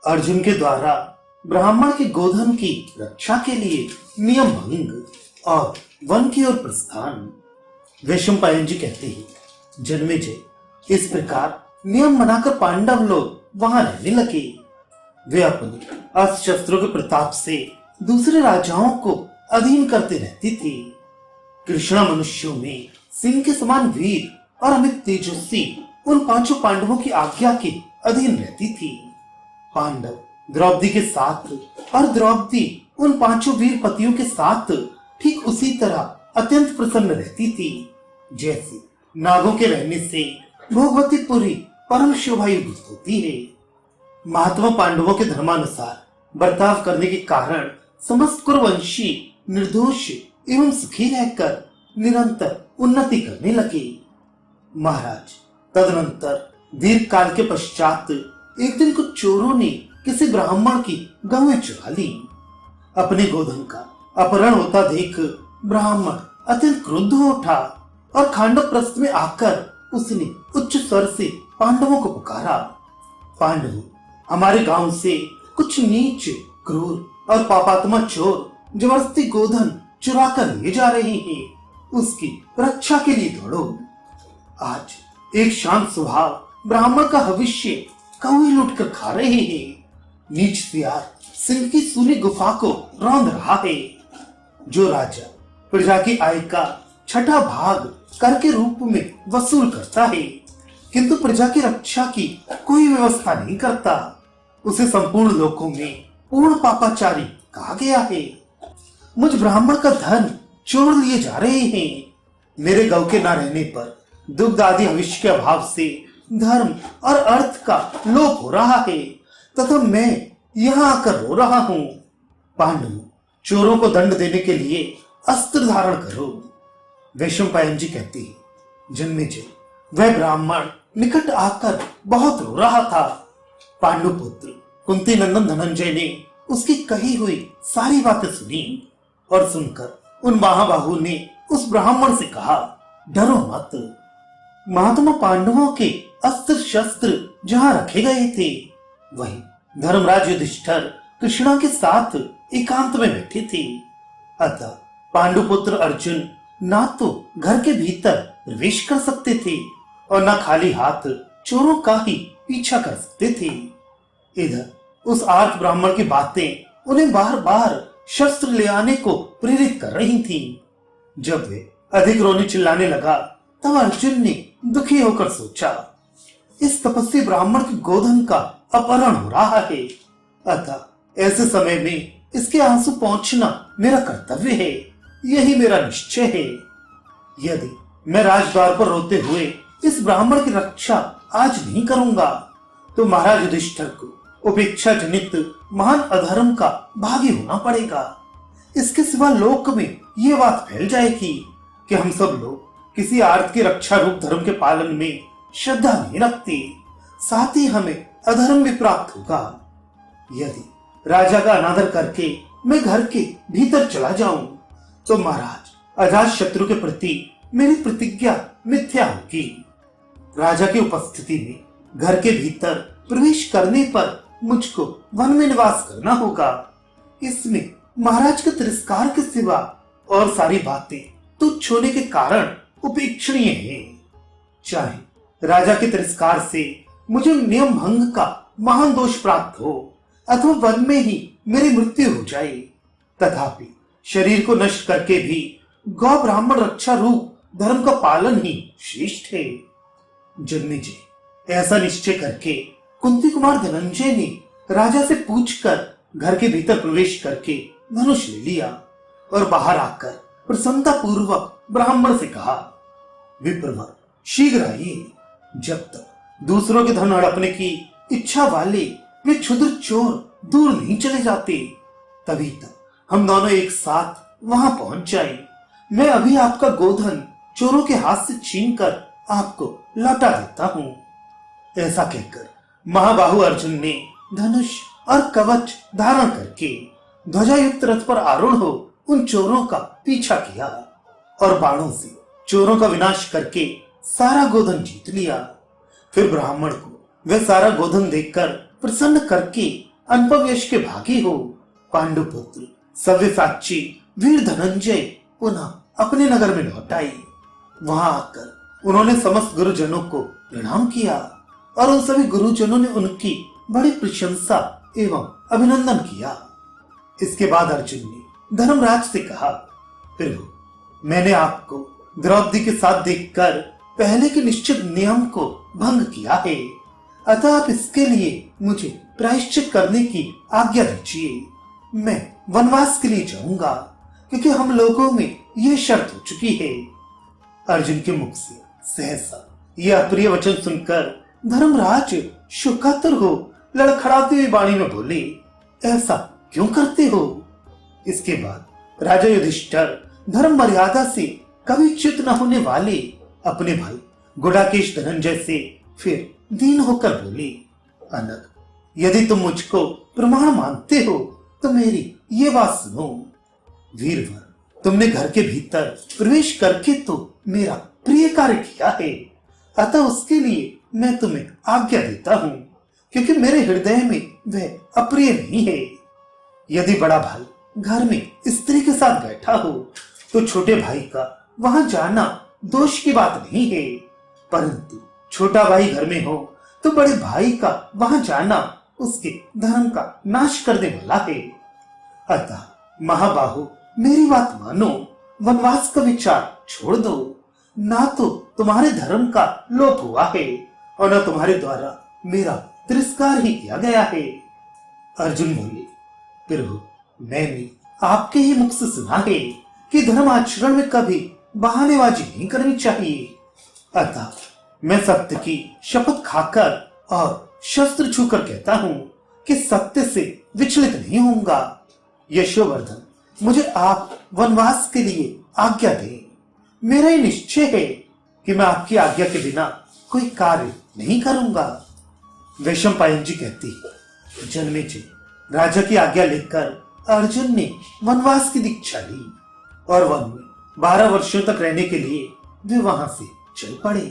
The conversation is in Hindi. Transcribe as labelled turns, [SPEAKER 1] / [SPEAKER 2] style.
[SPEAKER 1] अर्जुन के द्वारा ब्राह्मण के गोधन की रक्षा के लिए नियम भंग और वन की ओर प्रस्थान। वैशंपायन जी कहते हैं, जन्मेजय इस प्रकार नियम बनाकर पांडव लोग वहां रहने लगे। वे अपने अस्त्र शस्त्रों के प्रताप से दूसरे राजाओं को अधीन करते रहते थे। कृष्णा मनुष्यों में सिंह के समान वीर और अमित तेजस्वी उन पांचों पांडवों की आज्ञा के अधीन रहती थी। पांडव द्रौपदी के साथ और द्रौपदी उन पांचों वीर पतियों के साथ ठीक उसी तरह अत्यंत प्रसन्न रहती थी जैसे नागों के रहने से भोगवतीपुरी परम शोभायुक्त होती है। महात्मा पांडवों के धर्मानुसार बर्ताव करने के कारण समस्त कुरुवंशी निर्दोष एवं सुखी रहकर निरंतर उन्नति करने लगे। महाराज, तदनंतर दीर्घ काल के पश्चात एक दिन कुछ चोरों ने किसी ब्राह्मण की गौएं चुरा ली। अपने गोधन का अपहरण होता देख ब्राह्मण अत्यंत क्रुद्ध हो उठा और खांडवप्रस्थ में आकर उसने उच्च स्वर से पांडवों को पुकारा। पांडवों, हमारे गांव से कुछ नीच, क्रूर और पापात्मा चोर जबरदस्ती गोधन चुरा कर ले जा रहे हैं। उसकी रक्षा के लिए दौड़ो। आज एक शांत स्वभाव ब्राह्मण का भविष्य कौए लूट कर खा रहे हैं। नीच सियार सिंह की सूनी गुफा को रौंद रहा है। जो राजा प्रजा की आय का छठा भाग कर के रूप में वसूल करता है किंतु प्रजा की रक्षा की कोई व्यवस्था नहीं करता, उसे संपूर्ण लोकों में पूर्ण पापाचारी कहा गया है। मुझ ब्राह्मण का धन चोर लिए जा रहे हैं। मेरे गौ के न रहने पर दुग्ध आदि भविष्य के अभाव से धर्म और अर्थ का लोप हो रहा है तथा मैं यहाँ आकर रो रहा हूँ। पांडवों, चोरों को दंड देने के लिए अस्त्र धारण करो। वैशंपायन जी कहते हैं, जन्मेजय, वह ब्राह्मण निकट आकर बहुत रो रहा था। पांडुपुत्र कुंती नंदन धनंजय ने उसकी कही हुई सारी बातें सुनी और सुनकर उन महाबाहु ने उस ब्राह्मण से कहा, डरो मत। महात्मा पांडवों के अस्त्र शस्त्र जहां रखे गए थे वहीं धर्मराज युधिष्ठिर कृष्णा के साथ एकांत में बैठे थे। अतः पांडुपुत्र अर्जुन ना तो घर के भीतर प्रवेश कर सकते थे और न खाली हाथ चोरों का ही पीछा कर सकते थे। इधर उस आर्थ ब्राह्मण की बातें उन्हें बार बार शस्त्र ले आने को प्रेरित कर रही थी। जब वे अधिक रोने चिल्लाने लगा तब अर्जुन ने दुखी होकर सोचा, इस तपस्वी ब्राह्मण के गोधन का अपहरण हो रहा है, अतः ऐसे समय में इसके आंसू पहुंचना मेरा कर्तव्य है, यही मेरा निश्चय है। यदि मैं राजद्वार पर रोते हुए इस ब्राह्मण की रक्षा आज नहीं करूंगा तो महाराज युधिष्ठिर को उपेक्षा जनित महान अधर्म का भागी होना पड़ेगा। इसके सिवा लोक में ये बात फैल जाएगी कि हम सब लोग किसी आर्त की रक्षा रूप धर्म के पालन में श्रद्धा नहीं रखते, साथ ही हमें अधर्म भी प्राप्त होगा। यदि राजा का अनादर करके मैं घर के भीतर चला जाऊं तो महाराज अजात शत्रु के प्रति मेरी प्रतिज्ञा मिथ्या होगी। राजा की उपस्थिति में घर के भीतर प्रवेश करने पर मुझको वन में निवास करना होगा। इसमें महाराज के तिरस्कार के सिवा और सारी बातें तुच्छ होने के कारण उपेक्षणीय है। चाहे राजा के तिरस्कार से मुझे नियम भंग का महान दोष प्राप्त हो अथवा वन में ही मेरी मृत्यु हो जाए, तथापि शरीर को नष्ट करके भी गौ ब्राह्मण रक्षा रूप धर्म का पालन ही श्रेष्ठ है। जन्मेजय, ऐसा निश्चय करके कुंती कुमार धनंजय ने राजा से पूछकर घर के भीतर प्रवेश करके धनुष ले लिया और बाहर आकर प्रसन्नता पूर्वक ब्राह्मण से कहा, विप्रवर, शीघ्र आइए। जब तक दूसरों के धन हड़पने की इच्छा वाले वे क्षुद्र चोर दूर नहीं चले जाते तभी तक हम दोनों एक साथ वहां पहुंच जाए। मैं अभी आपका गोधन चोरों के हाथ से छीनकर आपको लौटा देता हूँ। ऐसा कहकर महाबाहु अर्जुन ने धनुष और कवच धारण करके ध्वजायुक्त रथ पर आरूढ़ हो उन चोरों का पीछा किया और बाणों से चोरों का विनाश करके सारा गोधन जीत लिया। फिर ब्राह्मण को वह सारा गोधन देखकर प्रसन्न करके अनपव्यश के भागी हो, पांडुपुत्र सव्यसाची वीर धनंजय पुनः अपने नगर में लौट आए। वहां आकर उन्होंने समस्त गुरुजनों को प्रणाम किया और उन सभी गुरुजनों ने उनकी बड़ी प्रशंसा एवं अभिनंदन किया। इसके बाद अर्जुन ने धर्मराज से कहा, प्रभु मैंने आपको द्रौपदी के साथ देखकर पहले के निश्चित नियम को भंग किया है, अतः आप इसके लिए मुझे प्रायश्चित करने की आज्ञा दीजिए। मैं वनवास के लिए जाऊंगा क्योंकि हम लोगों में यह शर्त हो चुकी है। अर्जुन के मुख से सहसा यह अप्रिय वचन सुनकर धर्मराज शोकातुर हो लड़खड़ाते हुए वाणी में बोले, ऐसा क्यों करते हो? इसके बाद राजा युधिष्ठिर धर्म मर्यादा से कभी च्युत न होने वाले अपने भाई गुडाकेश धनंजय से फिर दीन होकर बोले, अनग यदि तुम मुझको प्रमाण मानते हो तो मेरी ये बात सुनो। वीरवर तुमने घर के भीतर प्रवेश करके तो मेरा प्रिय कार्य किया है, अतः उसके लिए मैं तुम्हें आज्ञा देता हूं, क्योंकि मेरे हृदय में वह अप्रिय नहीं है। यदि बड़ा भाई घर में स्त्री के साथ बैठा हो तो छोटे भाई का वहां जाना दोष की बात नहीं है, परंतु छोटा भाई घर में हो तो बड़े भाई का वहां जाना उसके धर्म का नाश करने वाला है। अतः महाबाहु मेरी बात मानो, वनवास का विचार छोड़ दो। ना तो तुम्हारे धर्म का लोप हुआ है और न तुम्हारे द्वारा मेरा तिरस्कार ही किया गया है। अर्जुन बोले, प्रभु मैंने आपके ही मुख से सुना है कि धर्म आचरण में कभी बहानेबाजी नहीं करनी चाहिए, अतः मैं सत्य की शपथ खाकर और शस्त्र छूकर कहता हूं कि सत्य से विचलित नहीं होऊंगा। यशोवर्धन मुझे आप वनवास के लिए आज्ञा दें। मेरा ये निश्चय है कि मैं आपकी आज्ञा के बिना कोई कार्य नहीं करूंगा। वैशंपायन जी कहती है, जन्मेजय राजा की आज्ञा लेकर अर्जुन ने वनवास की दीक्षा ली और वन में 12 वर्षों तक रहने के लिए वे वहां से चल पड़े।